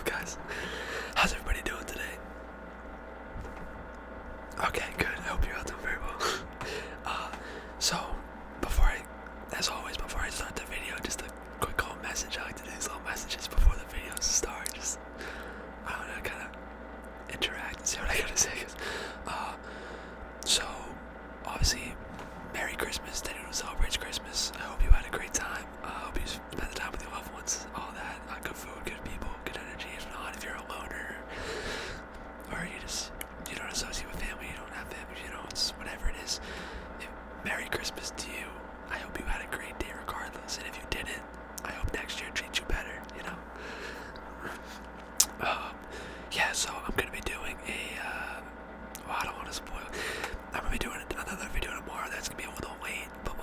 guys? How's everybody doing today? Okay, good. I hope you're all doing very well. So, as always, before I start the video, just a quick little message. I like to do these little messages before the videos start. Just, I don't know, kind of interact and see what I gotta say. So, obviously, Merry Christmas to anyone who celebrates Christmas. I hope you had a great time. I hope you spent the time with your loved ones, all that. Good food, good people, good energy. If not, if you're a loner, or you don't associate with family, you don't have family, it's whatever it is. Merry Christmas to you. I hope you had a great day regardless. And if you didn't, I hope next year treats you better, Yeah, so I'm going to be doing I don't want to spoil. I'm going to be doing another video tomorrow that's going to be a little late, but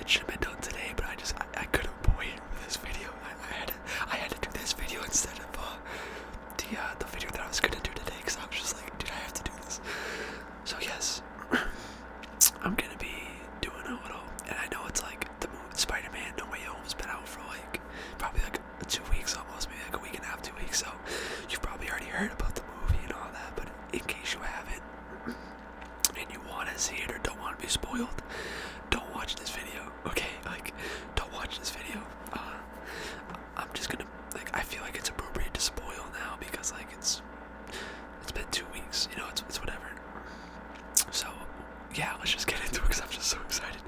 it should have been done today, but I couldn't wait for this video. I had to do this video instead of the video that I was going to do today, because I was just like, dude, I have to do this. So yes, I'm going to be doing a little, and I know it's like the movie Spider-Man No Way Home has been out for probably 2 weeks almost, maybe a week and a half, 2 weeks, so you've probably already heard about the movie and all that, but in case you haven't, and you want to see it or don't want to be spoiled, don't watch this video, okay? Don't watch this video. I'm just gonna, I feel like it's appropriate to spoil now because, it's been 2 weeks, it's whatever. So, yeah, let's just get into it because I'm just so excited.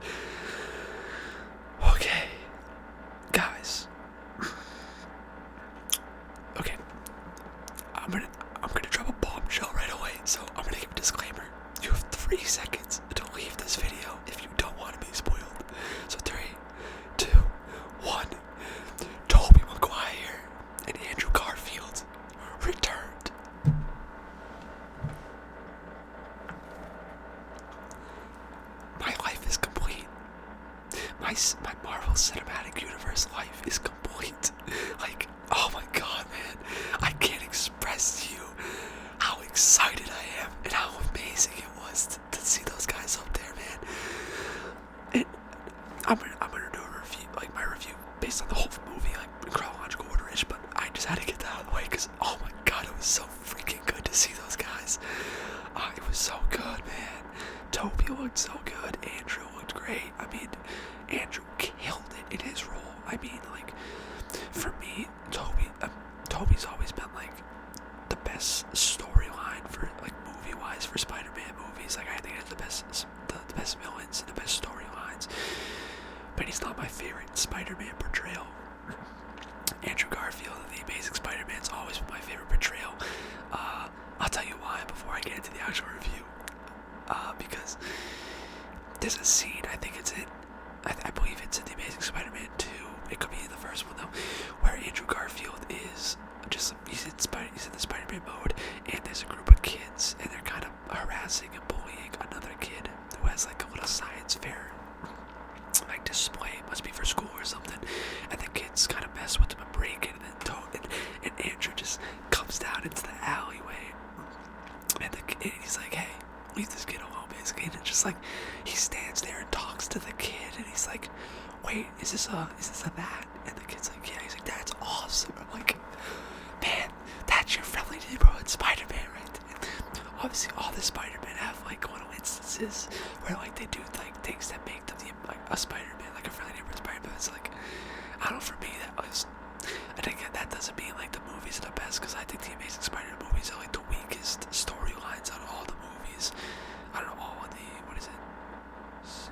Okay, guys. Okay, I'm gonna drop a bombshell right away, so I'm gonna give a disclaimer. You have 3 seconds to leave this video if you don't want to be spoiled. So 3, 2, 1. Tobey Maguire and Andrew Garfield returned. My life is complete. My Marvel Cinematic Universe life is complete. Oh my god, man. I can't express to you how excited I am and how amazing it was to see those guys up there, man. And I'm gonna do a review, my review based on the whole movie, in chronological order-ish, but I just had to get that out of the way because, oh my god, it was so freaking good to see those guys. It was so good, man. Tobey looked so good. Andrew looked great. Andrew killed it in his role. For me, Tobey's always been the best storyline for movie-wise for Spider-Man movies. I think it's the best villains and the best storylines. But he's not my favorite Spider-Man portrayal. Andrew Garfield and the Amazing Spider-Man's always been my favorite portrayal. I'll tell you why before I get into the actual review. Because there's a scene, I think it's I believe it's in The Amazing Spider-Man 2, it could be in the first one though, where Andrew Garfield is he's in the Spider-Man mode, and there's a group of kids, and they're kind of harassing and bullying another kid who has a little science fair, display, it must be for school or something, and the kids kind of mess with him and break it, and Andrew just comes down into the alleyway, and he's like, hey, leave this kid alone, basically. And it's just he stands there and talks to the kid, and he's like, wait, is this a bat? And the kid's like, yeah. He's like, that's awesome. I'm like, man, that's your friendly neighborhood Spider-Man right there. And obviously all the Spider-Men have little instances where they do things that make them a Spider-Man, a friendly neighborhood Spider-Man. It's I don't know, for me that was, and again, that doesn't mean the movies are the best, because I think the Amazing Spider-Man movies are the weakest storylines out of all the movies. I don't know, all of the, 6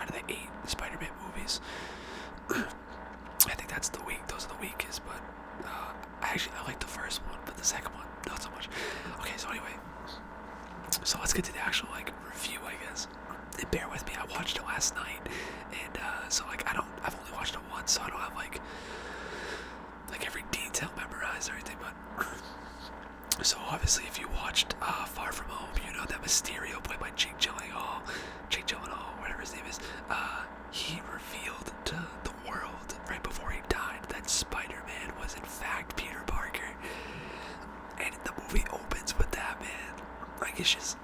out of the 8 Spider-Man movies. I think those are the weakest, but I like the first one, but the second one, not so much. Okay, so anyway, so let's get to the actual review, I guess. And bear with me, I watched it last night, and so I've only watched it once, so I don't have every detail memorized or anything, but so obviously if you watched Far From Home, you know that Mysterio, played by Jake Gyllenhaal, whatever his name is, he revealed to the world right before he died that Spider-Man was in fact Peter Parker, and the movie opens with that, man. It's just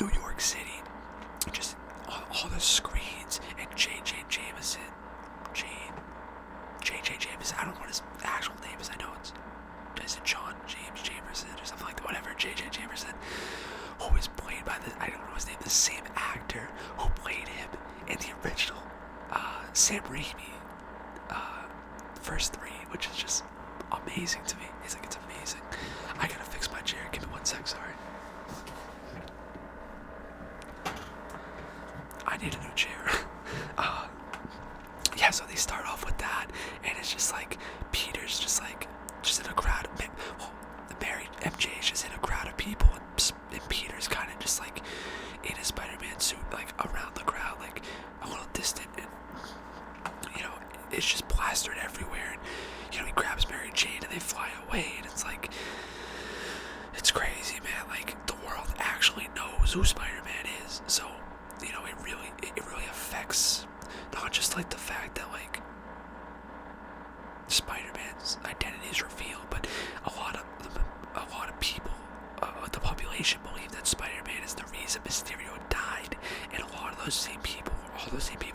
New York City, just all the screens, and J.J. Jameson, I don't know what his actual name is, I know it's, is it John? J.J. Jameson, who is played by I don't know his name, the same actor who played him in the original Sam Raimi first 3, which is just amazing to me. It's amazing. I gotta fix my chair. Give me 1 sec, sorry. I need a new chair. Yeah, so they start off with that, and it's just like Peter's just in a crowd. Mary MJ is just in a crowd of people, and Peter's kind of just like in a Spider-Man suit, like around the crowd, like a little distant, and it's just plastered everywhere. And he grabs Mary Jane, and they fly away, and it's crazy, man. Like the world actually knows who Spider-Man is, so it really affects not just like the fact that like Spider-Man's identity is revealed, but a lot of people, the population believe that Spider-Man is the reason Mysterio died, and all those same people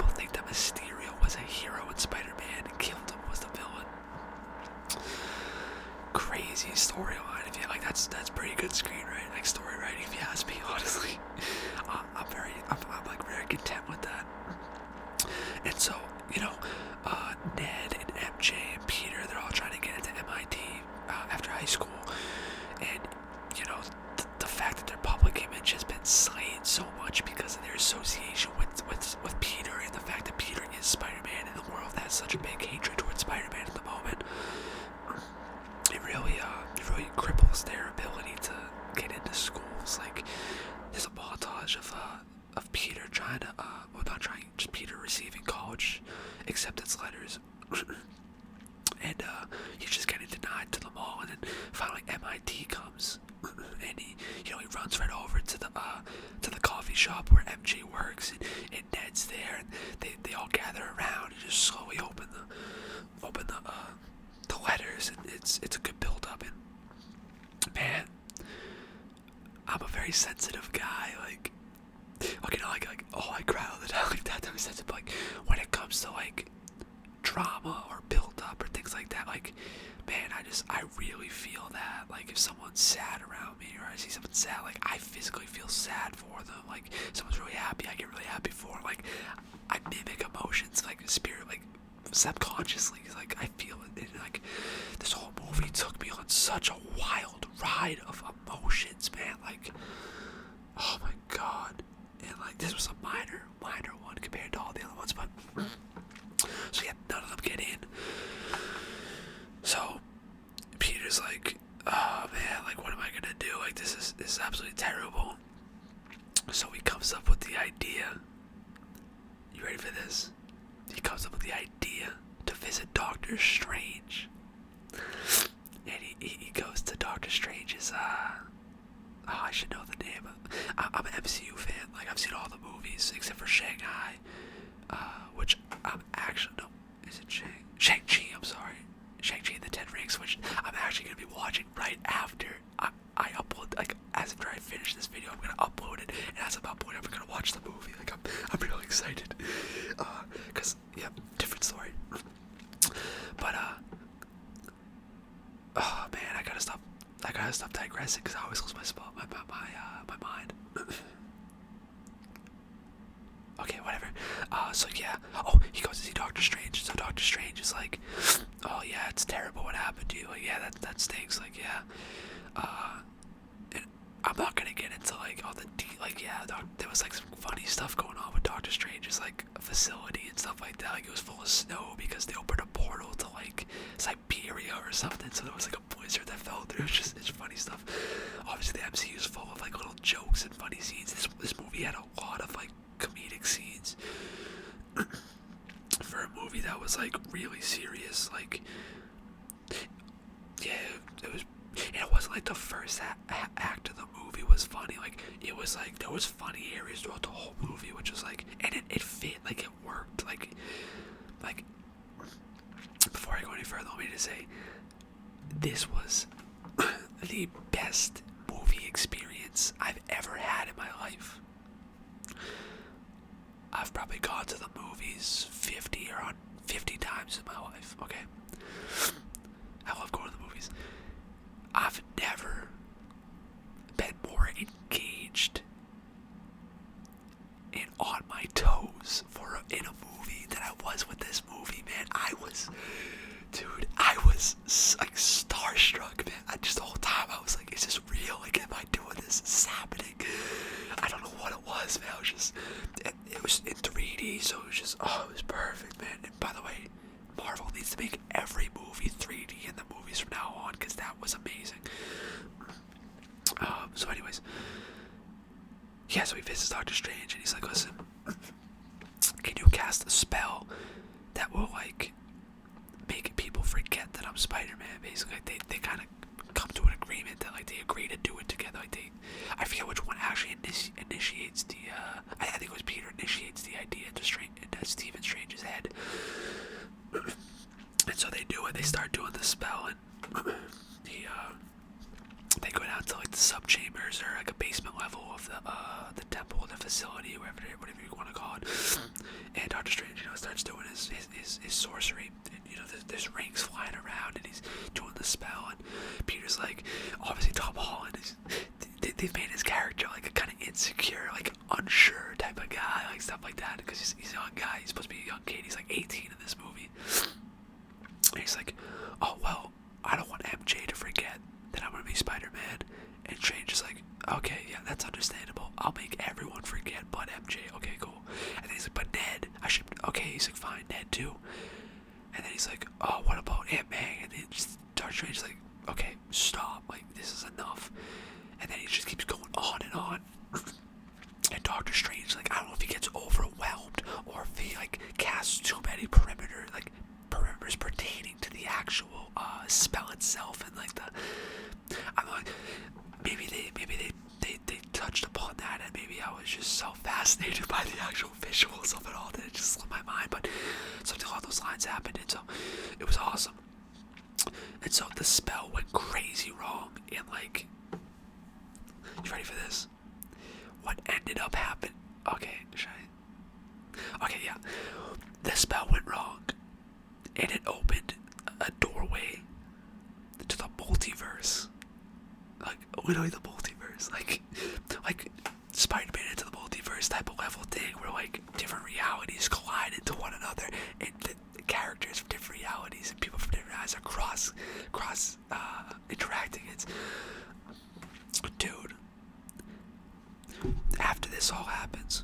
think that Mysterio was a hero and Spider-Man and killed him, was the villain. Crazy storyline. If you like, that's pretty good screenwriting, like story writing, if you ask me, honestly. I'm like very content with that. And so, Ned and MJ and Peter, they're all trying to get into MIT after high school. And, the fact that their public image has been slayed so much because of their association with Peter, and the fact that Peter is Spider-Man, and the world has such a big hatred towards Spider-Man at the moment, it really cripples their ability to get into schools. Like, there's a montage of Peter trying to, just Peter receiving college acceptance letters, and he's just getting denied to them all, and then finally MIT comes, and he runs right over to the coffee shop where MJ works, and Ned's there, and they all gather around and just slowly open the letters, and it's a good build up. And man, I'm a very sensitive guy, like, I cry all the time, like that type of sensitive, but like when it comes to like drama or build up or things like that, like, man, I really feel that, like, if someone's sad around me, or I see someone sad, like, I physically feel sad for them. Like, if someone's really happy, I get really happy for them. Like, I mimic emotions, like, spirit, like, subconsciously, like, I feel it. And, like, this whole movie took me on such a wild ride of emotions, man. Like, oh my god. And, like, this was a minor one compared to all the other ones, but so yeah, none of them get in. So Peter's like, oh man, like, what am I gonna do? Like, this is absolutely terrible. So he comes up with the idea. You ready for this? He comes up with the idea to visit Doctor Strange. And he goes to Doctor Strange's, I should know the name. I'm an MCU fan. Like, I've seen all the movies except for Shanghai, which I'm actually, no, is it Shang-Chi, I'm sorry. Shang-Chi and the Ten Rings, which I'm actually going to be watching right after I upload, like, as after I finish this video, I'm going to upload it, and as I'm uploading, I'm going to watch the movie. Like, I'm really excited, because, yeah, different story, but, oh man, I gotta stop digressing, because I always lose my mind. Okay, whatever. So yeah. Oh, he goes to see Doctor Strange. So Doctor Strange is like, oh yeah, it's terrible what happened to you. Like, yeah, that stinks. Like, yeah. And I'm not gonna get into like all the there was like some funny stuff going on with Doctor Strange's like facility and stuff like that. Like, it was full of snow because they opened a portal to like Siberia or something. So there was like a blizzard that fell through. It's funny stuff. Obviously, the MCU is full of like little jokes and funny scenes. This movie had a lot of like comedic scenes for a movie that was like really serious. Like, yeah, it wasn't like the first act of the movie was funny. Like, it was like there was funny areas throughout the whole movie, which was like, and it fit, like, it worked. Like before I go any further, let me just say, this was the best movie experience I've ever had in my life. I've probably gone to the movies 50 times in my life, okay? I love going to the movies. I've never like starstruck, man. I just the whole time I was like, is this real? Like, am I doing this? Is this happening? I don't know what it was, man. It was just, it was in 3D, so it was just, oh, it was perfect, man. And by the way, Marvel needs to make every movie 3D in the movies from now on, because that was amazing. So anyways, yeah, so he visits Doctor Strange, and he's like, listen, can you cast a spell that will, like, make people forget that I'm Spider-Man? Basically, they kind of come to an agreement that, like, they agree to do it together. Like, I forget which one actually initiates the, I think it was Peter initiates the idea to Stephen Strange's head. And so they do it, they start doing the spell, and they go down to, like, the sub-chambers, or, like, a basement level of the temple, the facility, whatever you want to call it. And Doctor Strange, starts doing his sorcery. And, there's rings flying around, and he's doing the spell. And Peter's like, obviously Tom Holland they've made his character like a kind of insecure, like unsure type of guy, like stuff like that, because he's a young guy. He's supposed to be a young kid. He's like 18 in this movie. And he's like, oh well, I don't want MJ to forget that I'm gonna be Spider-Man. And Strange is like, okay, yeah, that's understandable. I'll make everyone forget but MJ. Okay, cool. And then he's like, but Ned, okay, he's like, fine, Ned too. And then he's like, oh, what about Aunt May? And then Doctor Strange is like, okay, stop, like, this is enough. And then he just keeps going on and on. And Doctor Strange, like, I don't know if he gets overwhelmed or if he, like, casts too many perimeters pertaining to the actual spell itself, and like I'm like, maybe they touched upon that, and maybe I was just so fascinated by the actual visuals of it all that it just slipped my mind. But something along those lines happened, and so it was awesome. And so the spell went crazy wrong, and like, you ready for this? What ended up happening? Okay, yeah. The spell went wrong, and it opened a doorway to the multiverse. Like, literally the multiverse. Like Spider-Man into the multiverse type of level thing, where like different realities collide into one another, and the characters from different realities and people from different realities are cross interacting. It's, dude, after this all happens,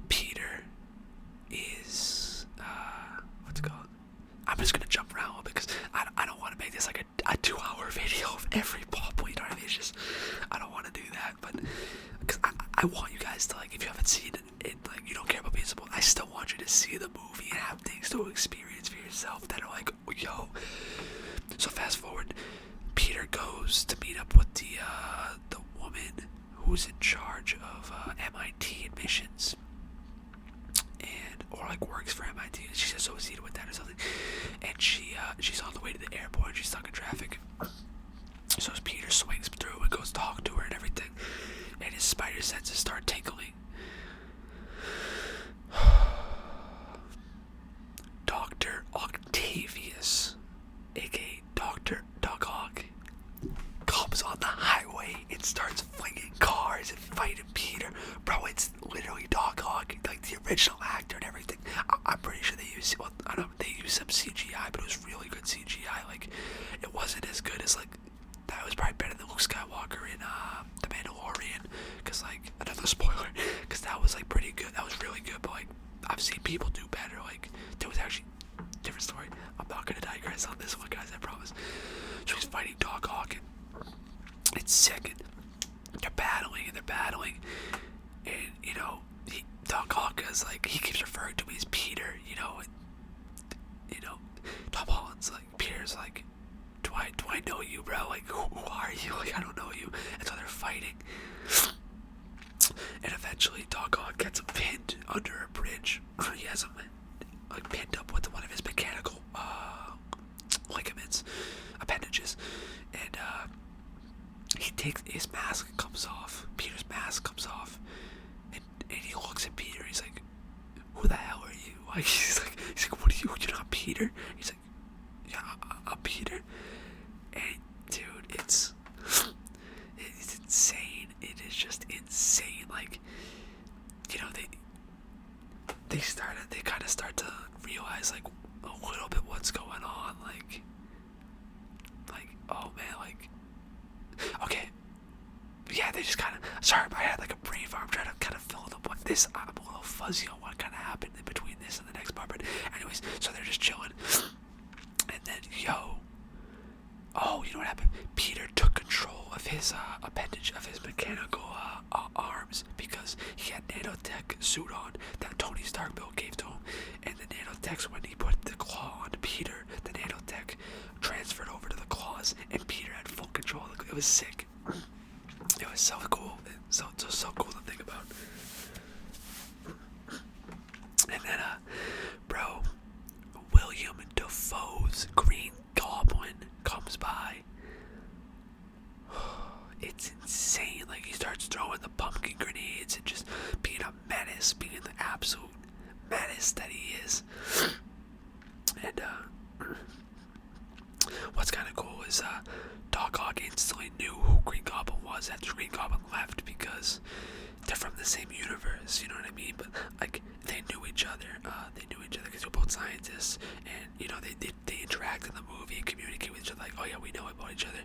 Peter is what's it called? I'm just gonna jump around a little bit, because I don't want to make this like a 2-hour video of every bubble, you know what I mean? It's just, I don't want to do that, but because I want you guys to, like, if you haven't seen it, like, you don't care about being spoiled, I still want you to see the movie and have things to experience for yourself that are like, yo. So fast forward, Peter goes to meet up with the woman who's in charge of MIT admissions, or like works for MIT. She's associated with that or something. And she's on the way to the airport, and she's stuck in traffic. So as Peter swings through and goes to talk to her and everything, and his spider senses start tingling, Dr. Octavius, aka Dr. Doug Ock, comes on the highway and starts flinging cars and fighting Peter. Bro, it's literally Doc Ock, like the original actor and everything. I'm pretty sure they used some CGI, but it was really good CGI. Like, it wasn't as good as, like, that was probably better than Luke Skywalker in The Mandalorian, because, like, another spoiler, because that was, like, pretty good. That was really good, but, like, I've seen people do better. Like, there was actually a different story. I'm not gonna digress on this one, guys, I promise. So he's fighting Doc Ock, and it's sick, and they're battling, and Doc Ock is like, he keeps referring to me as Peter, and Tom Holland's like, Peter's like, do I know you, bro? Like, who are you? Like, I don't know you. And so they're fighting, and eventually Doc Ock gets him pinned under a bridge. He has him like pinned up with one of his mechanical ligaments, appendages, and he takes his mask, comes off. Peter's mask comes off, and he looks at Peter. He's like, "Who the hell are you?" Like, he's like, "What are you? You're not Peter." He's like, "Yeah, I'm Peter." And dude, it's insane. It is just insane. Like, they kind of start to realize, like, a little bit what's they just kind of, sorry, I had like a brain fart. I'm trying to kind of fill it up with this. I'm a little fuzzy on what kind of happened in between this and the next part. But anyways, so they're just chilling. And then, you know what happened? Peter took control of his appendage, of his mechanical arms, because he had nanotech suit on that Tony Stark built gave to him. And the nanotechs, when he put the claw on Peter, the nanotech transferred over to the claws, and Peter had full control. It was sick. It was so cool. So cool to think about. And then, bro, William Dafoe's Green Goblin comes by. It's insane. Like, he starts throwing the pumpkin grenades and just being a menace, being the absolute menace that he is. And what's kind of cool is Doc Ock instantly knew who Green Goblin was after Green Goblin left, because they're from the same universe, you know what I mean? But like, they knew each other. They knew each other because they're both scientists, and you know they interact in the movie and communicate with each other. Like, oh yeah, we know about each other.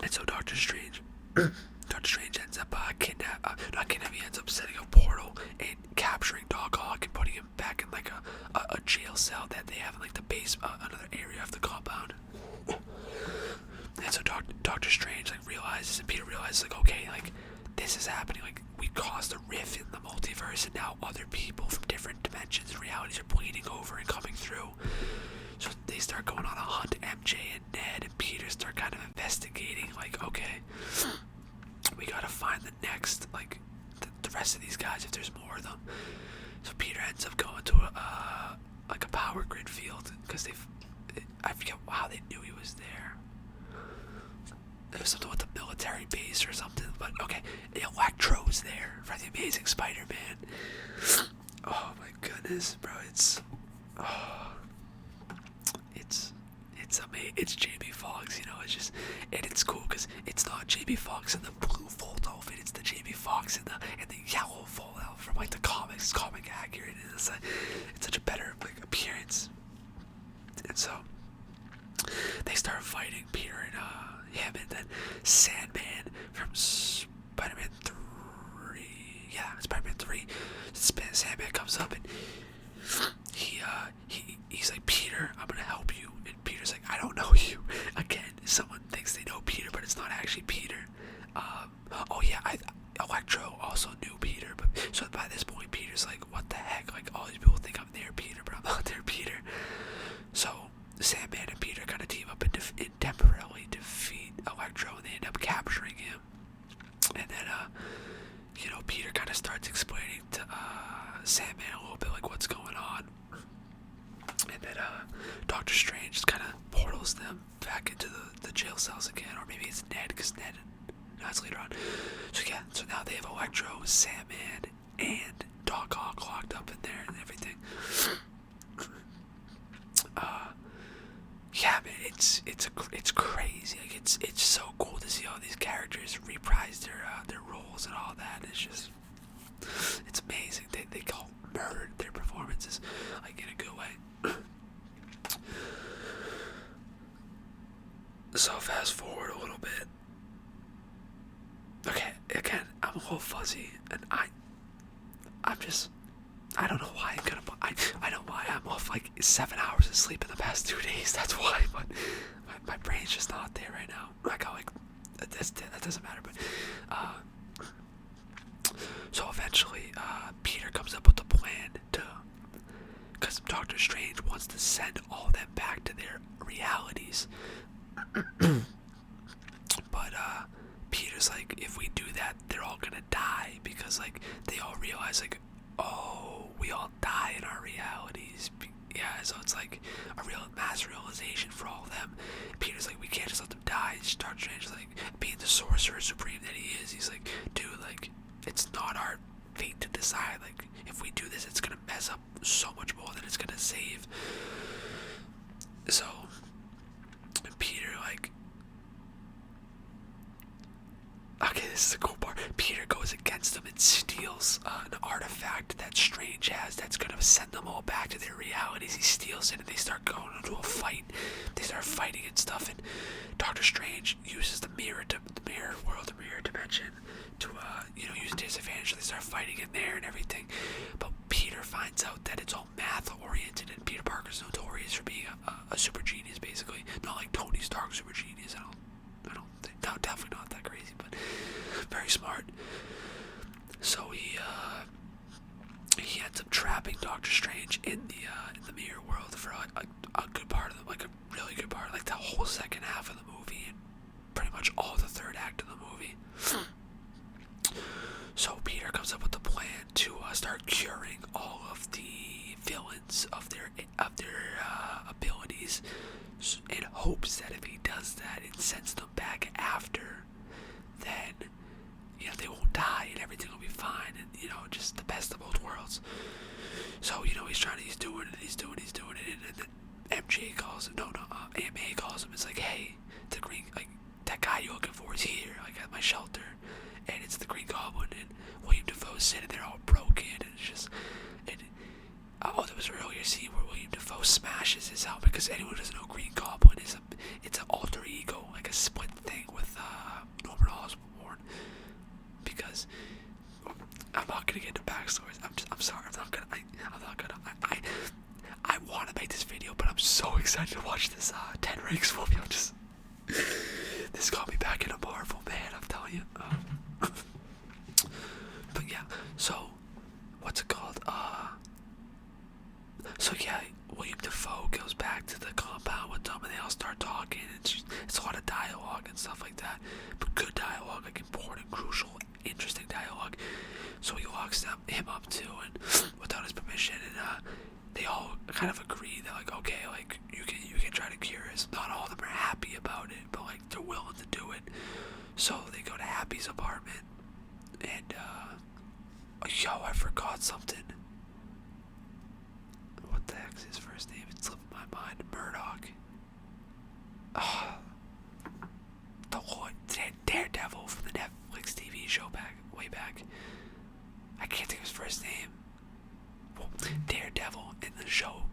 And so Doctor Strange ends up he ends up setting a portal and capturing Doc Ock and putting him back in like a jail cell that they have in like the base, another area of the compound. And so Doctor Strange like realizes, and Peter realizes, like, okay, like, this is happening, like, we caused a rift in the multiverse, and now other people from different dimensions and realities are bleeding over and coming through. So they start going on a hunt. MJ and Ned and Peter start kind of investigating, like, okay, we gotta find the next, like, the rest of these guys if there's more of them. So Peter ends up going to a power grid field, because I forget how they knew he was there. It was something with the military base or something, but okay, Electro's there for the Amazing Spider-Man. Oh my goodness, bro, it's amazing. It's Jamie Foxx, you know. It's just, and it's cool because it's not Jamie Foxx in the blue full outfit. It's the Jamie Foxx in the yellow full outfit from like the comics. It's comic accurate, and it's such a better like appearance. And so they start fighting, Peter and him, and then Sandman from Spider-Man 3. Yeah, Spider-Man 3. Sandman comes up and he's like, Peter, I'm gonna help you. And Peter's like, I don't know you. Again, someone thinks they know Peter, but it's not actually Peter. Electro also knew Peter, but so by this point, Peter's like, what the heck? Like, all these people think I'm their Peter, but I'm not their Peter. So Sandman and Peter kind of team up and temporarily defeat Electro, and they end up capturing him. And then, Peter kind of starts explaining to Sandman a little bit like what's going on. And then Doctor Strange just kind of portals them back into the jail cells again, or maybe it's Ned, because Ned, no, it's later on. So yeah, so now they have Electro, Sandman, and Doc Ock locked up in there and everything. Yeah, man, it's crazy. Like, it's so cool to see all these characters reprise their roles and all that. It's amazing. They all murdered their performances, like, in a good way. So fast forward a little bit. Okay, again, I'm a little fuzzy, and I don't know why I know why I'm off like 7 hours of sleep in the past 2 days. That's why, but my brain's just not there right now. That doesn't matter. But so eventually, Peter comes up with a plan because Doctor Strange wants to send all of them back to their realities. But Peter's like, if we do that, they're all gonna die, because like they all realize, like, oh, we all die in our realities. Yeah, so it's like a real mass realization for all of them. Peter's like, we can't just let them die. Doctor Strange is like, being the sorcerer supreme that he is, he's like, dude, like, it's not our fate to decide. Like, if we do this, it's gonna mess up so much more than it's gonna save. So Peter, like, okay, this is the cool part. Peter goes against them and steals steals an artifact that Strange has that's gonna send them all back to their realities. He steals it and they start going into a fight. They start fighting and stuff, and Doctor Strange uses the mirror world, the mirror dimension to use it to his advantage. They start fighting in there and everything. But Peter finds out that it's all math oriented, and Peter Parker's notorious for being a super genius, basically. Not like Tony Stark super genius. I don't think, no, definitely not that crazy, but very smart. So he ends up trapping Doctor Strange in the mirror world for a good part of a really good part, like the whole second half of the movie and pretty much all the third act of the movie. So Peter comes up with a plan to start curing all of the villains of their abilities, in hopes that if he does that, it sends them back after. Then they won't die and everything will be fine, and just the best of both worlds. So he's doing it, and then MJ calls him. AMA calls him. It's like, hey, the green, like that guy you're looking for is here, like at my shelter, and it's the Green Goblin, and William Dafoe's sitting there all broken, and it's just, there was an earlier scene where William Dafoe smashes his helmet, because anyone who doesn't know, Green Goblin is it's an alter ego, like a split thing with Norman Osborn, because I'm not gonna get into backstories. I'm sorry. I want to make this video, but I'm so excited to watch this 10 Rings movie. This got me back into Marvel, man. I'm telling you. But yeah, so what's it called? So yeah, William Dafoe goes back to the compound with them, and they all start talking. It's a lot of dialogue and stuff like that, but good dialogue, like important, crucial, interesting dialogue. So he locks him up too, and without his permission, and they all kind of agree that, like, okay, like you can try to cure us. Not all of them are happy about it, but like they're willing to do it. So they go to Happy's apartment, and I forgot something. What the heck's his first name? It slipped my mind. Murdoch. The Lord, Daredevil from the Netflix TV show way back. I can't think of his first name. Well, Daredevil in the show.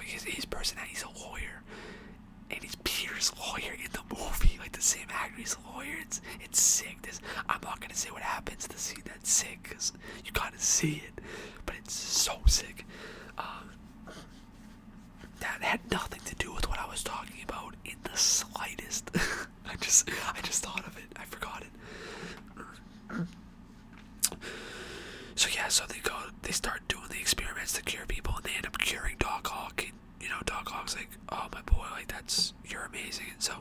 His personality, he's a lawyer, and he's Peter's lawyer in the movie, like the same actor. He's a lawyer. It's sick. I'm not gonna say what happens to the scene that's sick, because you gotta see it, but it's so sick. That had nothing to do with what I was talking about in the slightest. I just thought of it. I forgot it. So yeah, they start doing the experiments to cure people, and they end up curing Doc Ock. And Doc Ock's like, oh my boy, like you're amazing. And so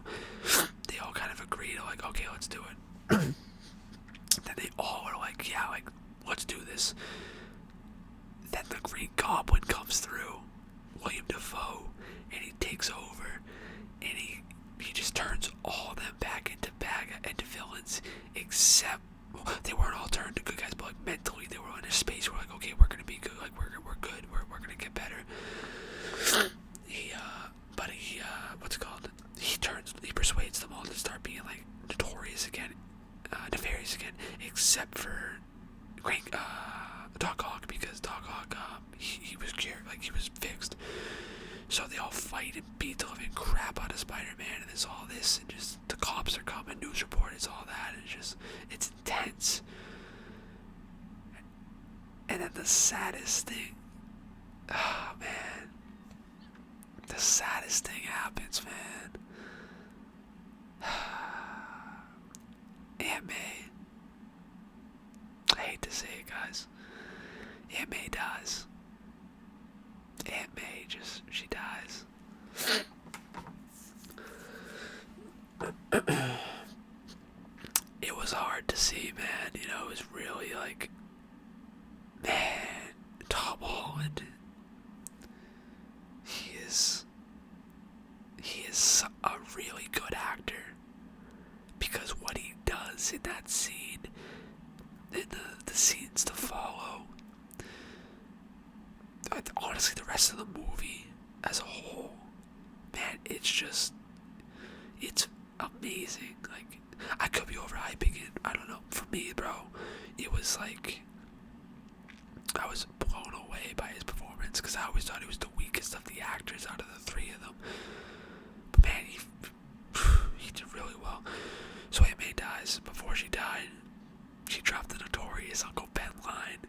they all kind of agree to, like, okay, let's do it. Then they all are like, yeah, like, let's do this. Then the Green Goblin comes through, William Dafoe, and he takes over, and he just turns all of them back into villains, except they weren't all turned to good guys, but like mentally they were in a space where, like, okay, we're gonna be good, like we're good, we're gonna get better. He persuades them all to start being like nefarious again, except for Doc Ock, because Doc Ock, he was cured, like he was fixed. So they all fight and beat the living crap out of Spider-Man, and there's all this, and just the cops are coming, news report, it's all that, and it's intense. And then the saddest thing, oh man, the saddest thing happens, man. Aunt May, I hate to say it, guys, Aunt May dies. Aunt May she dies. It was hard to see, man. It was really like, man, Tom Holland, he is a really good actor, because what he does in that scene, in the scenes to follow, honestly, the rest of the movie as a whole, man, it's amazing. Like, I could be overhyping it, I don't know. For me, bro, it was like, I was blown away by his performance because I always thought he was the weakest of the actors out of the three of them. But man, he did really well. So Aunt May dies. Before she died, she dropped the notorious Uncle Ben line,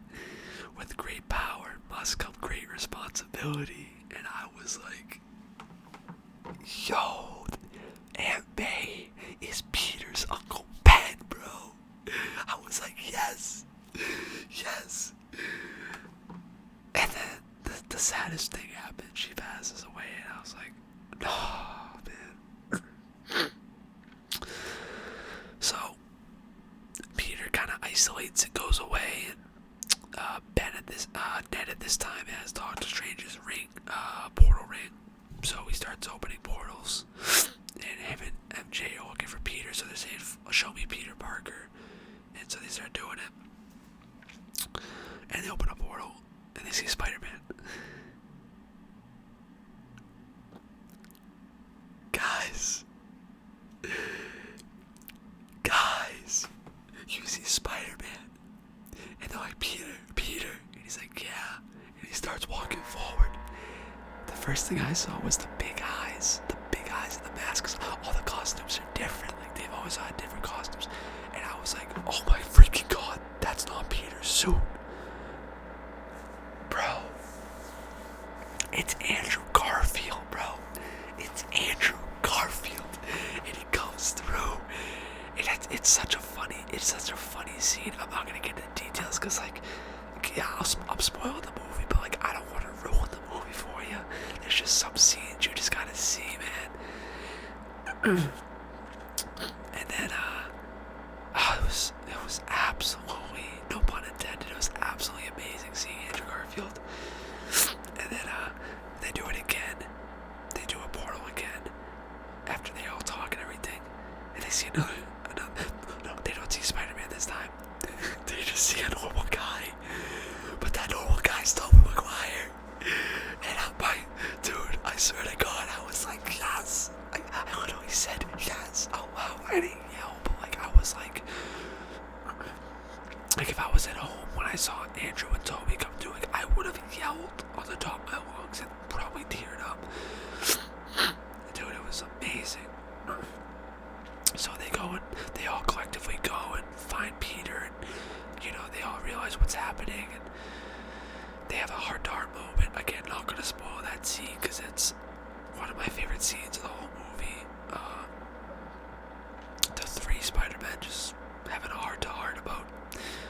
"With great power must come great responsibility." And I was like, yo, Aunt May is Peter's Uncle Ben, bro. I was like, yes. Yes. And then the saddest thing happened. She passes away, and I was like, no, man. So Peter kind of isolates and goes away, and Ned at this time has Doctor Strange's ring, portal ring. So he starts opening portals, and him and MJ are looking for Peter. So they're saying, "Show me Peter Parker," and so they start doing it. And they open a portal, and they see Spider-Man. Guys, you see Spider-Man, and they're like, Peter, and he's like, yeah, and he starts walking forward. The first thing I saw was the big eyes in the masks. All the costumes are different, like they've always had different costumes, and I was like, oh my freaking god, that's not Peter's suit. Bro, it's Andrew Garfield, bro. It's Andrew Garfield, and he comes through, and it's such a funny scene. I'm not gonna get into details, cause like, yeah, I'm spoiling the movie, but like, I don't want to ruin the movie for you. There's just some scenes you just gotta see, man. And then, it was absolutely, no pun intended, it was absolutely amazing seeing Andrew Garfield. And then, they do it again. They do a portal again, after they all talk and everything, and they see another, no, they don't see Spider-Man this time. They just see a normal guy, but that normal guy's Tobey Maguire. And I'm like, dude, I swear to God, I was like, yes. I literally said yes. Oh wow, I didn't yell, but like I was like if I was at home when I saw Andrew and Tobey come through, like I would have yelled on the top of my lungs and probably teared up. Dude, it was amazing. So they all collectively go and find Peter, and you know, they all realize what's happening, and they have a heart-to-heart moment. Again, not gonna spoil that scene because it's one of my favorite scenes of the whole movie. The three Spider-Men just having a heart-to-heart about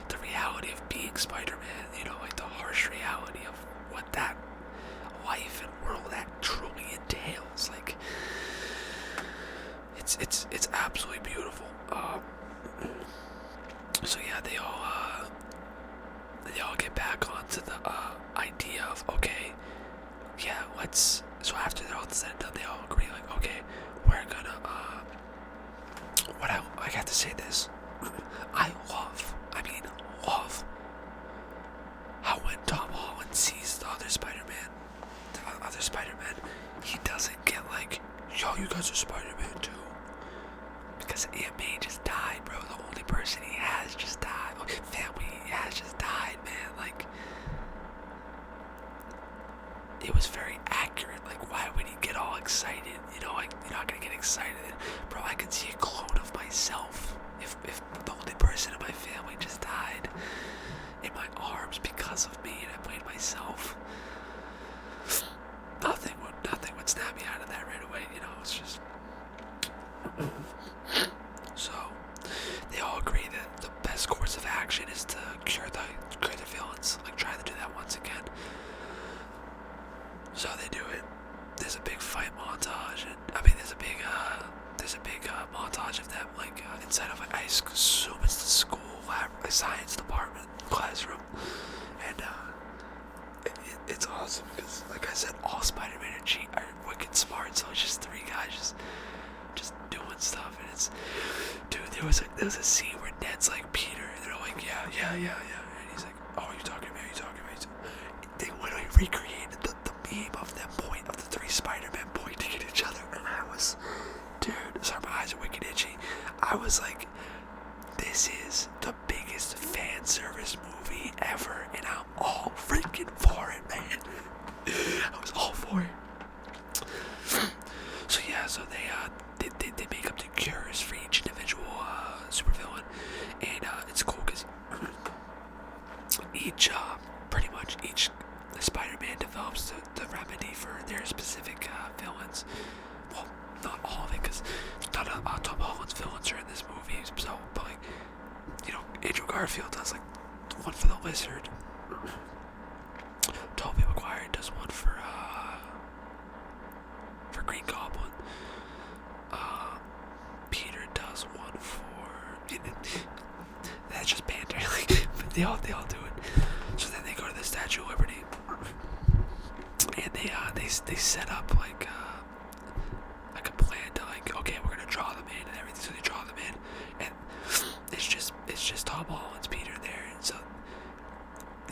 the reality of being Spider-Man, you know, like the harsh reality of what that life and world that truly entails. Like, it's absolutely beautiful. So yeah, they all get back onto the idea of, okay, yeah, so after they're all said and done, they all agree, like, okay, we're gonna I have to say this, I love how when Tom Holland sees the other Spider-Man, he doesn't get like, yo, you guys are Spider-Man too. Because Aunt May just died, bro. The only person he has just died. Family he has just died, man. Like, it was very accurate. Like, why would he get all excited? You know, like, you're not gonna get excited. Bro, I could see a clone of myself if the only person in my family just died in my arms because of me and I played myself. Nothing would snap me out of that right away, you know. It's just so they all agree that the best course of action is to cure the villains, like try to do that once again. So they do it. There's a big fight montage, and I mean there's a big montage of them like inside of I assume it's the school lab, science department classroom, and it's awesome because, like I said, all Spider-Man are wicked smart. So it's just three guys just doing stuff, and it's, dude, there was a scene where Ned's like, Peter, and they're like, yeah, and he's like, oh, you talking to me? They literally recreated the meme of the three Spider-Men pointing at each other, and I was, dude, sorry, my eyes are wicked itchy. I was like, this is the biggest fan service movie ever, and I'm all there are specific villains. Well, not all of it, because none of Tom Holland's villains are in this movie. So, but like, you know, Andrew Garfield does like one for the Lizard. Tobey Maguire does one for Green Goblin. Peter does one for. That's just banter. Like, but they all do it. So then they go to the Statue of Liberty, and they set up like a plan to like, okay, we're gonna draw them in and everything. So they draw them in, and it's just Tom Holland's Peter there, and so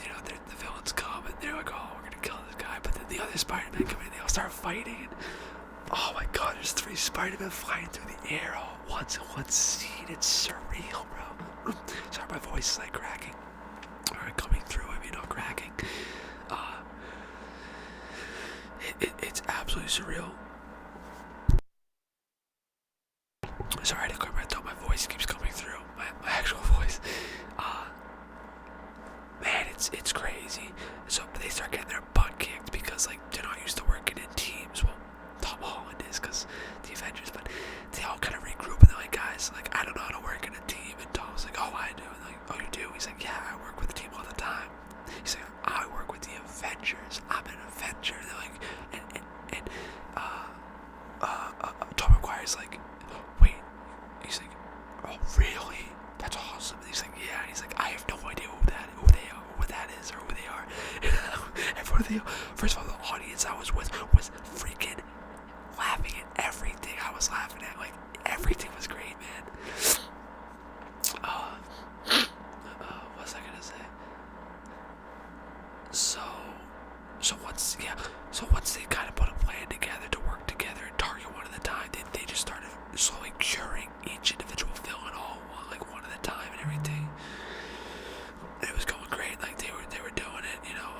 you know the villains come and they're like, oh, we're gonna kill this guy, but then the other Spider-Man come in, and they all start fighting. And, oh my God, there's 3 Spider-Men flying through the air all at once in one scene. It's surreal, bro. Sorry, my voice is like cracking. Or coming through, I mean, not cracking. It's absolutely surreal. Sorry, I didn't clear my throat. My voice keeps coming through. My actual voice. Man, it's crazy. So they start getting their butt kicked because like they're not used to working in teams. Well, Tom Holland is because the Avengers, but they all kind of regroup and they're like, guys, like I don't know how to work in a team. And Tom's like, oh, I do. And like, oh, you do? He's like, yeah, I work with the team all the time. He's like, I work with the Avengers. I'm an Avenger. And they're like, and Tom McGuire's like, wait. He's like, oh, really? That's awesome. And he's like, yeah. And he's like, I have no idea who that is, or who they are. And first of all, the audience I was with was freaking laughing at everything I was laughing at. Like, everything was great, man. What was I gonna say? So once they kind of put a plan together to work together and target one at a time, they just started slowly curing each individual villain all one at a time and everything. And it was going great. Like they were doing it, you know.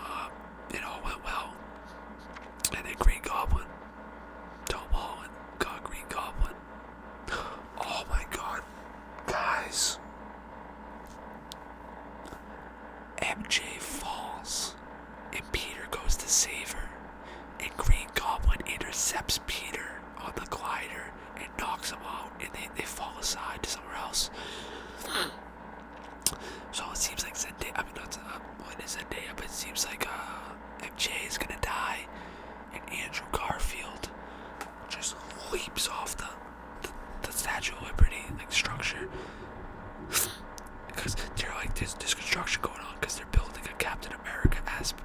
It all went well. And then Green Goblin, Tom Holland got Green Goblin. Oh my God, guys! MJ falls, and Peter goes to save her, and Green Goblin intercepts Peter on the glider and knocks him out, and they fall aside to somewhere else. So it seems like Zendaya, I mean not well, it is Zendaya, but it seems like MJ is gonna die, and Andrew Garfield just leaps off the Statue of Liberty like structure, because they're like there's construction going on because they're building a Captain America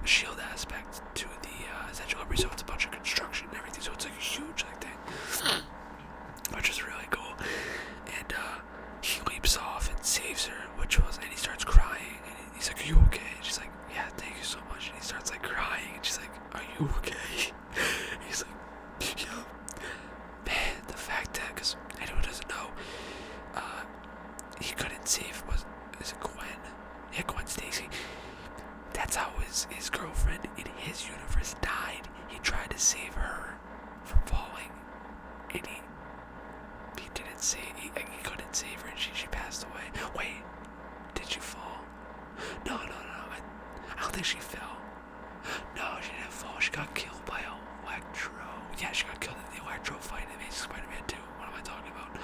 shield aspect to the Statue of Liberty, so it's a bunch of construction and everything, so it's like a huge like thing, which is really cool. And he leaps off and saves her, and he starts crying, and he's like, are you okay? And she's like, yeah, thank you so much. And he starts like crying, and she's like, are you okay? And he's like, yeah. Man, the fact that, because anyone doesn't know, he couldn't save, is it Gwen? Yeah, Gwen Stacy. That's how his girlfriend in his universe died. He tried to save her from falling, and he couldn't save her, and she passed away. Wait, did she fall? No. I don't think she fell. No, she didn't fall. She got killed by Electro. Yeah, she got killed in the Electro fight in Amazing Spider-Man 2. What am I talking about?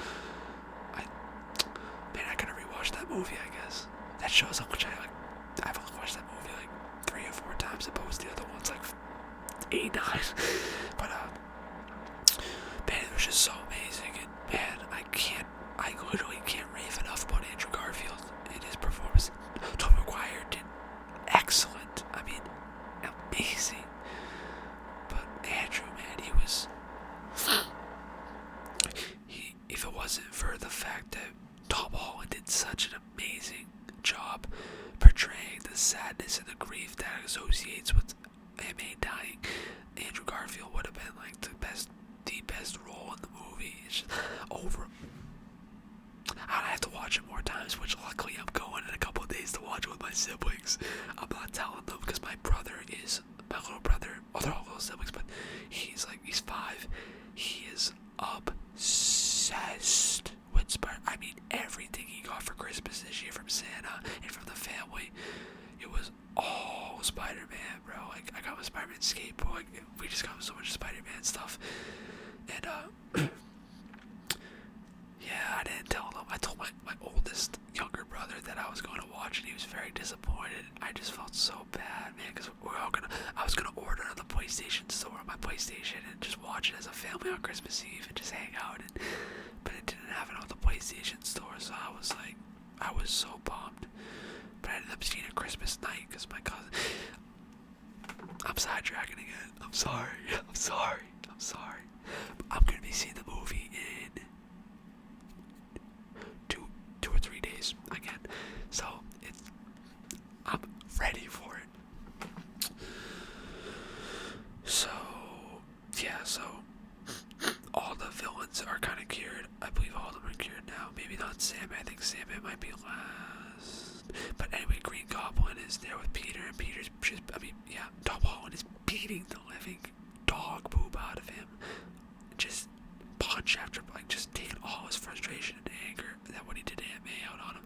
I gotta rewatch that movie, I guess. That shows how much I've only watched that movie like 3 or 4 times, opposed to the other ones like 8, 9. But man, it was just so amazing, and man, I literally can't rave enough about Andrew Garfield and his performance. Tom McGuire did excellent. I mean, amazing. But Andrew, man, if it wasn't for the fact that Tom Holland did such an amazing job portraying the sadness and the grief that associates with M.A. dying, Andrew Garfield would have been like the best role in the movie. It's just over. I have to watch it more times, which luckily I'm going in a couple of days to watch it with my siblings. I'm not telling them because my little brother, well, they're all little siblings, but he's 5. He is obsessed with Spider. I mean, everything he got for Christmas this year from Santa and from the family, it was all Spider-Man, bro. Like, I got my Spider-Man Spider-Man skateboard. Like, we just got so much Spider-Man stuff, and yeah, I didn't tell them. I told my oldest younger brother that I was going to watch, and he was very disappointed. I just felt so bad, man, because I was gonna order on the PlayStation store on my PlayStation and just watch it as a family on Christmas Eve and just hang out. But it didn't have it on the PlayStation store, so I was so bummed. But I ended up seeing it Christmas night because my cousin. I'm sidetracking again. I'm sorry. I'm gonna be seeing the movie in two or 3 days again, so I'm ready for it. So yeah, all the villains are kind of cured. I believe all of them are cured now. Maybe not Sandman. I think Sandman might be last. But anyway, Green Goblin is there with Peter, and Peter's just, Tom Holland is beating the living dog poop out of him. Just punch after, just taking all his frustration and anger that what he did to Aunt May out on him.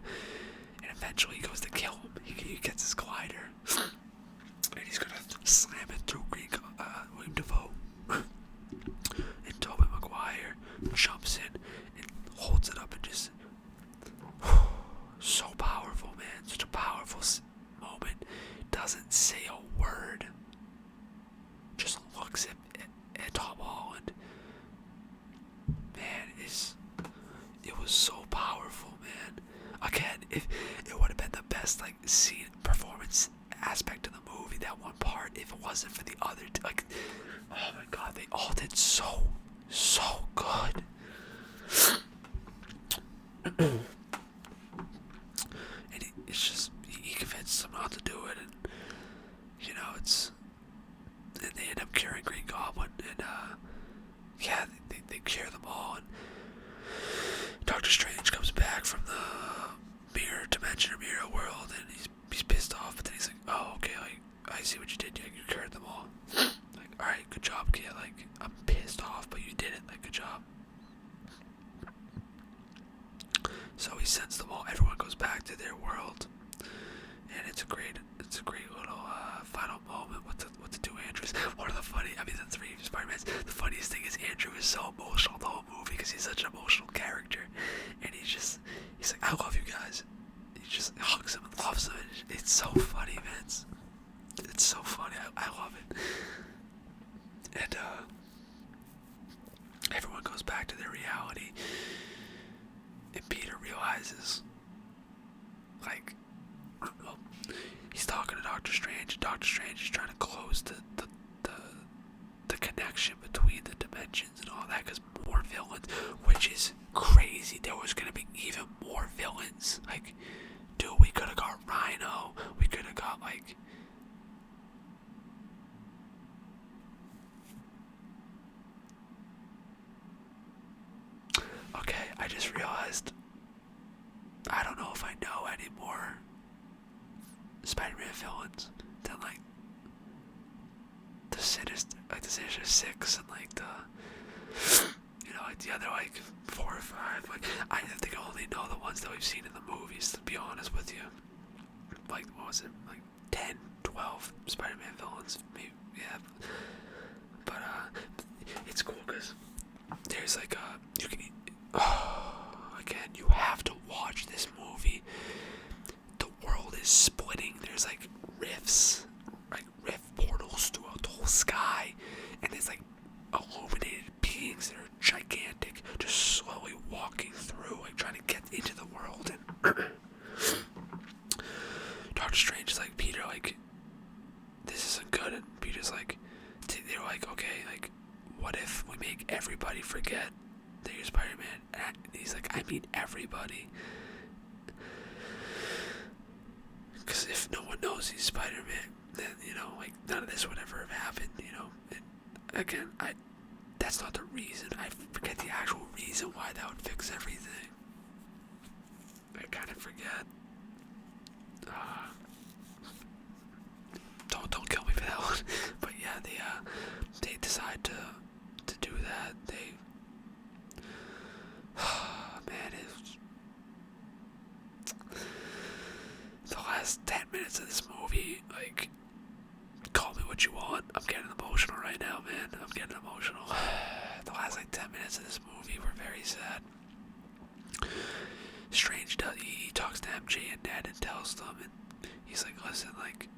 And eventually he goes to kill him. He gets his glider. And he's gonna slam it through William Dafoe. And Tobey Maguire jumps in and holds it up and just so powerful, man. Such a powerful moment. Doesn't say a word. Just looks at Tom Holland. Man, it was so powerful, man. Again, if it would have been the best scene performance aspect of the movie, that one part, if it wasn't for the other oh my god, they all did so good. And it's just, he convinced them not to do it, and and they end up curing Green Goblin, and yeah, they cure them all, and Doctor Strange comes back from the mirror dimension or mirror world, and he's pissed off, but then he's like, oh, okay, I see what you did, you cured them all. Alright, good job, kid, I'm pissed off, but you did it, good job. So he sends them all, everyone goes back to their world, and it's a great little final moment with the two Andrews. The three Spider-Mans. The funniest thing is Andrew is so emotional the whole movie because he's such an emotional character, and he's like, I love you guys. He just hugs him and loves him. It's so funny, man. It's so funny. I love it. And everyone goes back to their reality, and Peter realizes, he's talking to Doctor Strange. Doctor Strange is trying to close the connection between the dimensions and all that, because more villains, which is crazy. There was gonna be even more villains. Dude, we could have got Rhino. We could have got okay, I just realized I don't know if I know any more Spider-Man villains than the Sinister Six and the other 4 or 5. I think I only know the ones that we've seen in the movies, to be honest with you. What was it? 10, 12 Spider-Man villains, maybe, yeah. But it's cool because there's you can again, you have to watch this movie. The world is splitting. There's rifts, rift portals throughout the whole sky, and there's illuminated beings that are gigantic, just slowly walking through, trying to get into the world. And Doctor Strange is like, Peter, this isn't good. And Peter's they're okay, what if we make everybody forget that you're Spider-Man? And he's like, I mean everybody. Because if no one knows he's Spider-Man, then, none of this would ever have happened, And again, that's not the reason. I forget the actual reason why that would fix everything. I kind of forget. Don't kill me for that one. But yeah, they decide to do that. Man, the last 10 minutes of this movie, call me what you want. I'm getting emotional. The last like 10 minutes of this movie were very sad. Strange does he talks to MJ and Ned and tells them, and he's like, listen, like,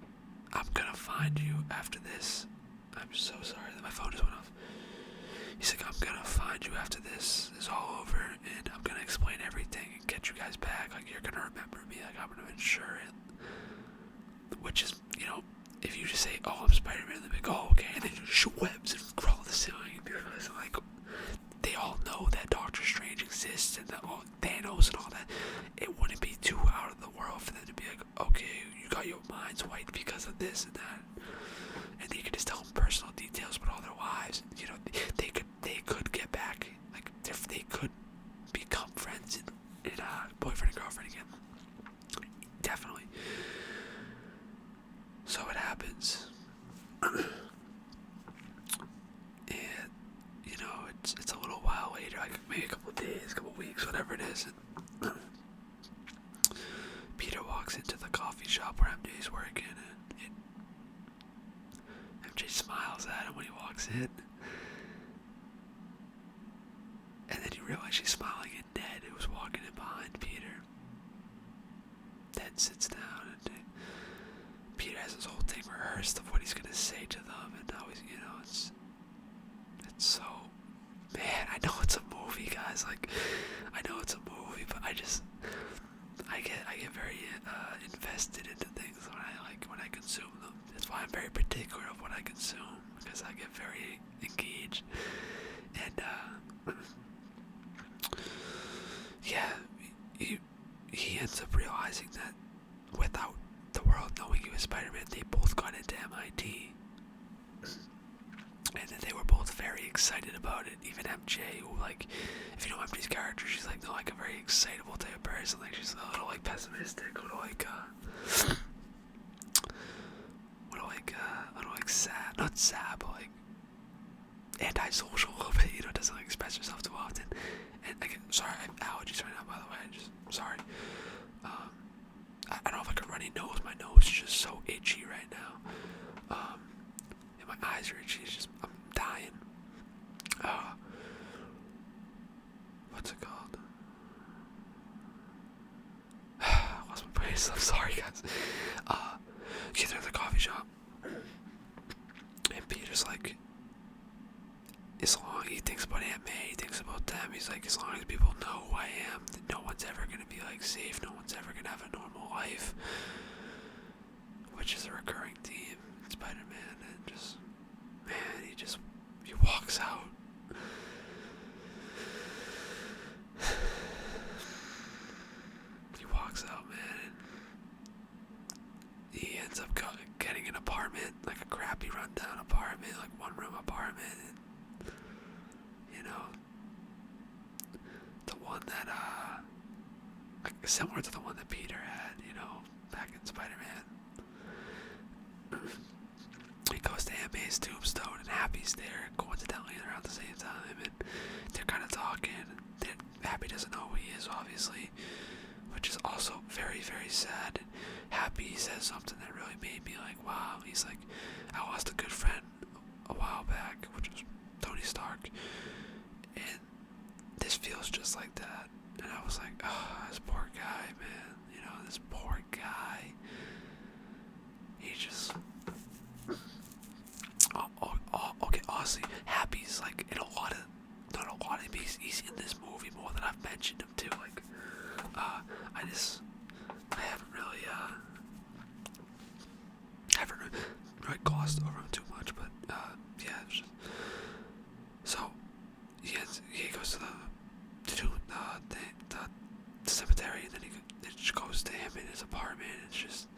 I'm gonna find you after this. I'm so sorry that my phone just went off. He's like, I'm gonna find you after this is all over, and I'm gonna explain everything and get you guys back. Like, you're gonna remember me. Like, I'm gonna ensure it. Which is, you know, if you just say, oh, I'm Spider-Man, they'll be like, oh, okay, and then you shoot webs and crawl the ceiling, and realize, like, they all know that Doctor Strange exists and that Thanos and all that. It wouldn't be too out of the world for them to be like, okay, you got your minds wiped because of this and that. And they could just tell them personal details about all their lives. You know, they could get back, like, they could become friends and boyfriend and girlfriend again. Definitely. So it happens. And, you know, it's a little while later, like maybe a couple of days, a couple of weeks, whatever it is. And Peter walks into the coffee shop where MJ's working, and MJ smiles at him when he walks in. And then you realize she's smiling at Ned, who was walking in behind Peter. Ned sits down, and Peter has his whole thing rehearsed of what he's going to say to them, and how he's, you know, it's so, man, I know it's a movie, guys, like, I know it's a movie, but I get very invested into things when I consume them. That's why I'm very particular of what I consume, because I get very engaged. And yeah, he ends up realizing that without the world knowing he was Spider-Man, they both got into MIT. And then they were both very excited about it. Even MJ, who, like, if you know MJ's character, she's like, no, like a very excitable type of person. Like, she's a little, like, pessimistic, a little, like, sad, not sad, but, like, antisocial a little bit, you know, doesn't, like, express herself too often. And, again, sorry, I have allergies right now, by the way, sorry. I don't have, like, a runny nose. My nose is just so itchy right now. And my eyes are itchy. It's just, I'm dying. What's it called? I lost my place. I'm sorry, guys. Get to the coffee shop. And Peter's like, as long he thinks about Aunt May, he thinks about them. He's like, as long as people know who I am, no one's ever gonna be like safe. No one's ever gonna have a normal life, which is a recurring theme in Spider-Man. And just, man, he walks out. He walks out, man. And he ends up getting an apartment, like a crappy rundown apartment, like one-room apartment. And, you know, the one that, like, similar to the one that Peter had, you know, back in Spider-Man. He goes to Aunt May's tombstone, and Happy's there, coincidentally, around the same time, and they're kind of talking. Happy doesn't know who he is, obviously, which is also very, very sad. Happy says something that really made me like, wow. He's like, I lost a good friend a while back, which was Tony Stark, and this feels just like that. And I was like, oh, this poor guy, man. You know, this poor guy. He just, okay, honestly, Happy's like in a lot of, not a lot of, he's in this movie more than I've mentioned him too. Like, I haven't really glossed over him too much, but yeah. So he goes to the cemetery, and then it just goes to him in his apartment. It's just,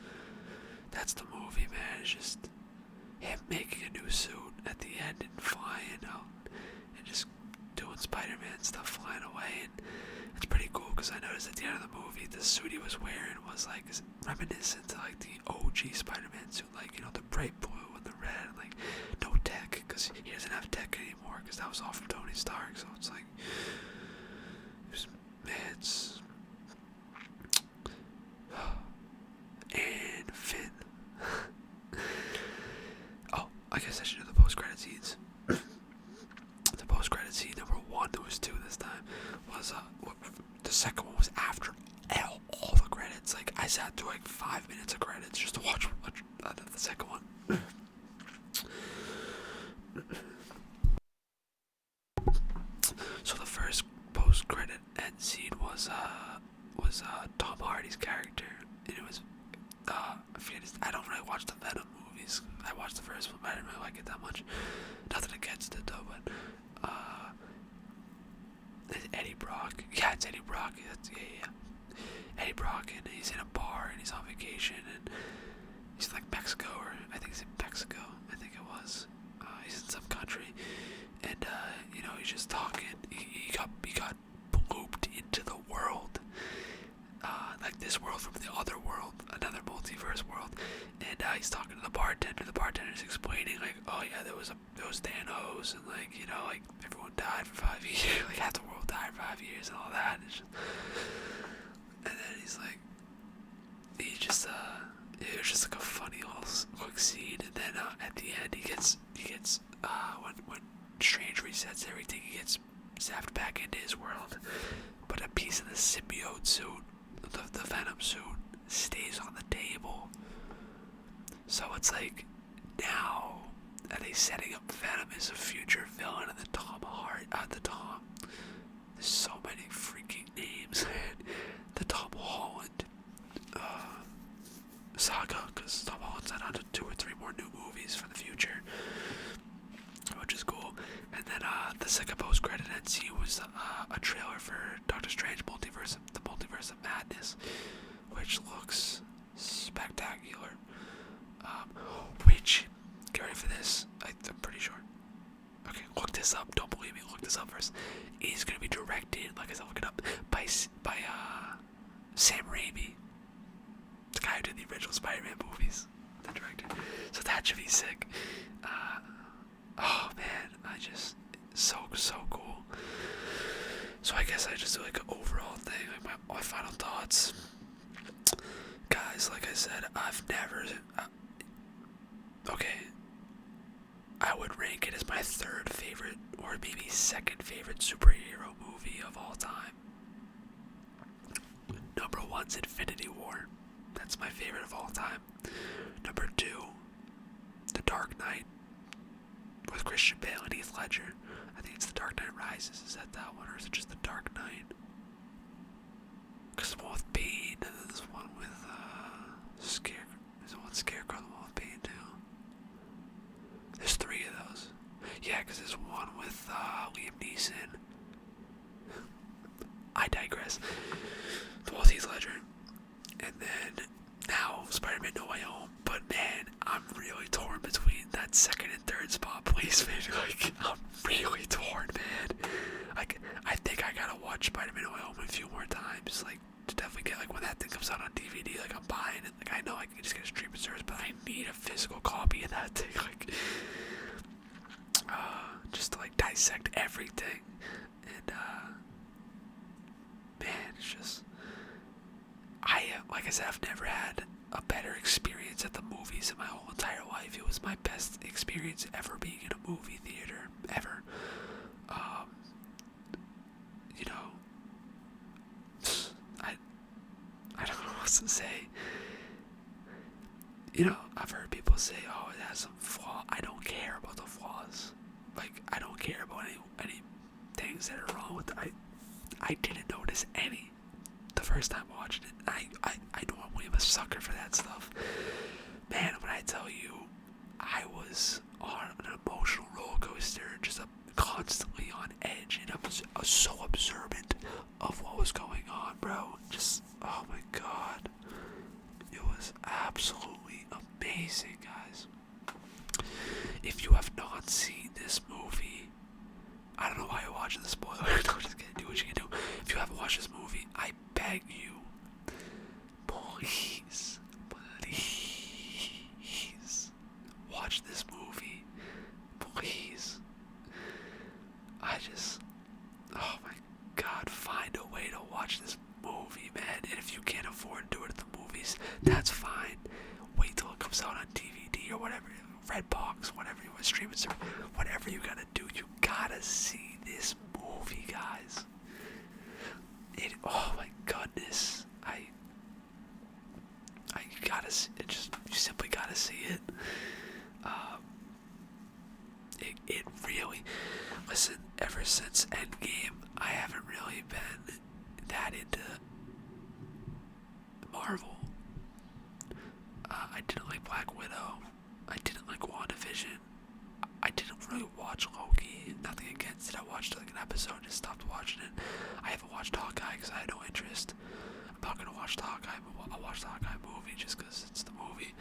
that's the movie, man. It's just him making a new suit at the end and flying out and just doing Spider-Man stuff, flying away. And it's pretty cool because I noticed at the end of the movie, the suit he was wearing was like reminiscent to like the OG Spider-Man suit, like, you know, the bright blue and the red, and like no tech, because he doesn't have tech anymore, because that was all from Tony Stark. So it's like, it's and Finn. Oh, I guess I should do the post-credit scenes. sat through like 5 minutes of credits just to watch the second one. So the first post-credit end scene was Tom Hardy's character, and it was I don't really watch the Venom movies. I watched the first one, but I didn't really like it that much. Nothing against it though, but it's Eddie Brock. Yeah, it's Eddie Brock. Yeah. Eddie Brock, and he's in a bar and he's on vacation, and he's in like Mexico, or I think he's in Mexico. I think it was. He's in some country, and he's just talking. He got blooped into the world, like this world from the other world, another multiverse world, and he's talking to the bartender. The bartender's explaining like, oh yeah, there was Thanos, and like like everyone died for 5 years, like half the world died for 5 years and all that. And then he's like, it was just like a funny little quick scene, and then at the end he gets when Strange resets everything, he gets zapped back into his world, but a piece of the symbiote suit, the Venom suit, stays on the table. So it's like, now are they setting up Venom as a future villain of the there's so many freaking names, man. The Tom Holland saga, because Tom Holland's not onto 2 or 3 more new movies for the future, which is cool. And then the second post-credit end scene was a trailer for Doctor Strange the Multiverse of Madness, which looks spectacular. Which, get ready for this, I'm pretty sure. Okay, look this up. Don't believe me, look this up first. It's gonna be directed, like I said, look it up, by Sam Raimi, the guy who did the original Spider-Man movies, the director. So that should be sick. Oh man, so cool. So I guess I just do like an overall thing, like my final thoughts. Guys, like I said, I've never. Okay. I would rank it as my 3rd favorite, or maybe 2nd favorite superhero movie of all time. Number 1's Infinity War. That's my favorite of all time. Number 2, The Dark Knight, with Christian Bale and Heath Ledger. I think it's The Dark Knight Rises. Is that one, or is it just The Dark Knight? Because the one with Bane, and then there's one with Scarecrow. There's one Scarecrow, the one with Bane too. There's 3 of those. Yeah, because there's one with Liam Neeson. I digress. The one with Heath Ledger. And then now Spider-Man No Way Home. But man, I'm really torn between that 2nd and 3rd spot placement. Like, I'm really torn, man. Like, I think I gotta watch Spider-Man No Way Home a few more times. Like, to definitely get, like, when that thing comes out on DVD, like, I'm buying it. Like, I know I can just get a streaming service, but I need a physical copy of that thing. Like, just to, like, dissect everything. And, man, it's just, like I said, I've never had a better experience at the movies in my whole entire life. It was my best experience ever being in a movie theater, ever. I don't know what to say. I've heard people say, oh, it has some flaw. I don't care about the flaws. Like, I don't care about any things that are wrong with it. I didn't notice any the first time watching it. I normally am a sucker for that stuff. Man, when I tell you, I was on an emotional roller coaster, just constantly on edge, and I was so observant of what was going on, bro. Just, oh my god. It was absolutely amazing, guys. If you have not seen this movie, I don't know why you're watching the spoiler. I'm just gonna do what you can do. If you haven't watched this movie, I beg you, please watch this movie. Please. Oh my god, find a way to watch this movie, man. And if you can't afford to do it at the movies, that's fine. Wait till it comes out on DVD or whatever, Redbox, whatever you want, streaming service, whatever you gotta do. You gotta see this movie, guys. Oh my goodness. ever since Endgame, I haven't really been that into Marvel. I didn't like Black Widow. I didn't like WandaVision. I didn't really watch Loki. Nothing against it. I watched like an episode and stopped watching it. I haven't watched Hawkeye because I had no interest. I'm not gonna watch the Hawkeye. I'll watch the Hawkeye movie just because it's the movie.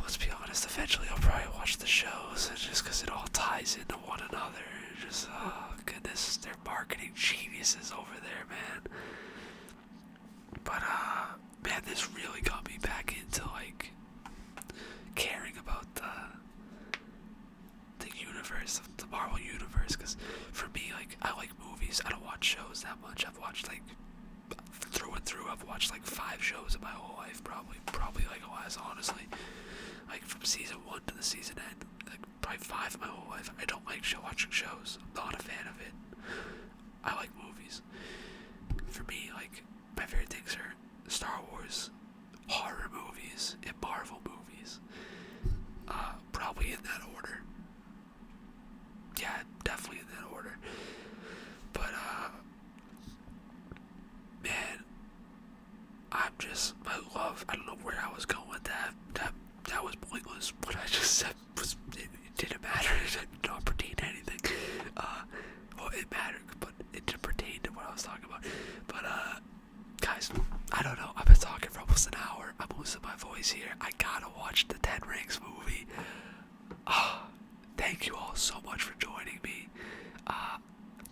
Let's be honest. Eventually, I'll probably watch the shows just because it all ties into one another. Just oh goodness, they're marketing geniuses over there, man. But man, this really got me back into like caring about the universe, the Marvel universe. Because for me, like, I like movies. I don't watch shows that much. I've watched like through and through. I've watched like 5 shows in my whole life, probably like less, honestly. Like from season 1 to the season end, like probably 5 in my whole life. I don't like watching shows. I'm not a fan of it. I like movies. For me, like, my favorite things are Star Wars, horror movies, and Marvel movies. Probably in that order. Yeah, definitely in that order. But, man, I don't know where I was going with that. That was pointless. What I just said it didn't matter. It did not pertain to anything. Well, it mattered, but it didn't pertain to what I was talking about. But, guys, I don't know. I've been talking for almost an hour. I'm losing my voice here. I gotta watch the Ten Rings movie. Thank you all so much for joining me.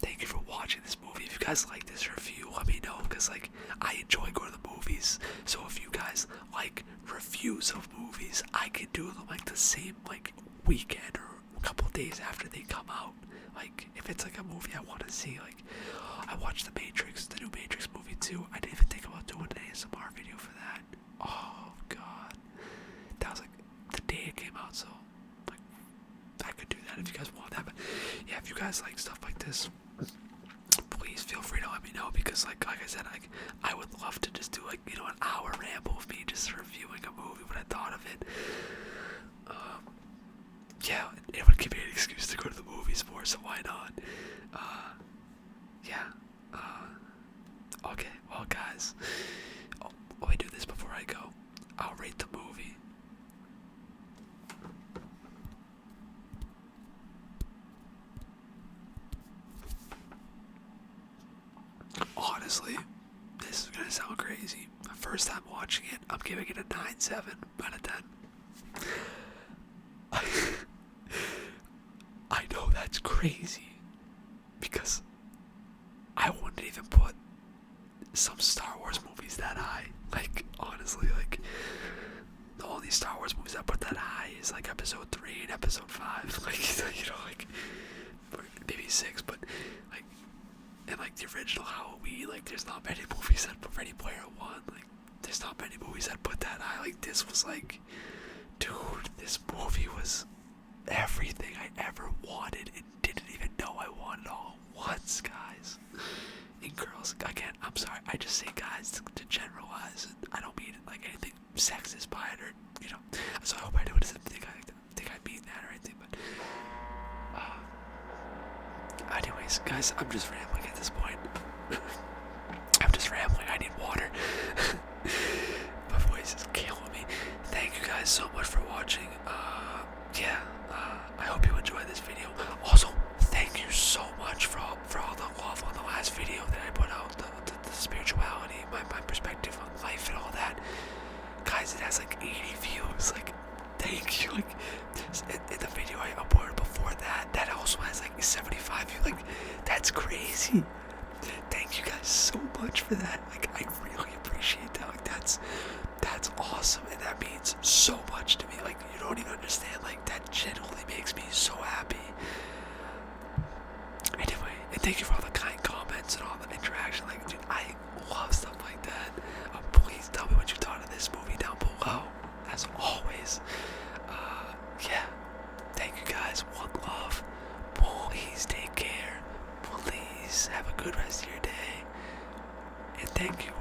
Thank you for watching this movie. If you guys like this review, let me know, because like I enjoy going to the movies. So if you guys like reviews of movies, I can do them like the same like weekend or a couple of days after they come out. Like if it's like a movie I want to see, like I watched The Matrix, the new Matrix movie too. I didn't even think about doing an ASMR video for that. Oh god, that was like the day it came out. So like I could do that if you guys want that. But yeah, if you guys like stuff like this, please feel free to let me know, because like I said, like I would love to just do like, you know, an hour ramble of me just reviewing a movie when I thought of it. Yeah, it would give me an excuse to go to the movies more, so why not? Yeah. Okay, well guys, let me do this before I go. I'll rate the movie. Honestly, this is gonna sound crazy. First time watching it, I'm giving it a 9.7 out of 10. I know that's crazy, because I wouldn't even put some Star Wars movies that high. Like, honestly, like, the only Star Wars movies I put that high is like episode 3 and episode 5. Like, you know, like, maybe 6, but like, and like the original Halloween, like there's not many movies that put Ready Player One, like there's not many movies that put that high. Like this was like, dude, this movie was everything I ever wanted and didn't even know I wanted all at once, guys. And girls, again, I'm sorry, I just say guys to generalize, and I don't mean like anything sexist by it, or, you know, so I hope I don't think I mean that or anything, but anyways, guys, I'm just rambling at this point. I'm just rambling. I need water. My voice is killing me. Thank you guys so much for watching. I hope you enjoyed this video. Also, thank you so much for all the love on the last video that I put out, the spirituality, my perspective on life and all that. Guys, it has like 80 views. Like, thank you. Like, in the video I uploaded before that also has like 75 views. Like, that's crazy. Thank you guys so much for that. Like, I really appreciate that. Like, that's awesome, and that means so much to me. Like, you don't even understand. Like, that genuinely makes me so happy. Anyway, and thank you for all the kind comments and all the interaction. Like, dude, I love stuff like that. Please tell me what you thought of this movie down below, as always. Yeah, thank you guys. One love. Please take care. Please have a good rest of your day. And thank you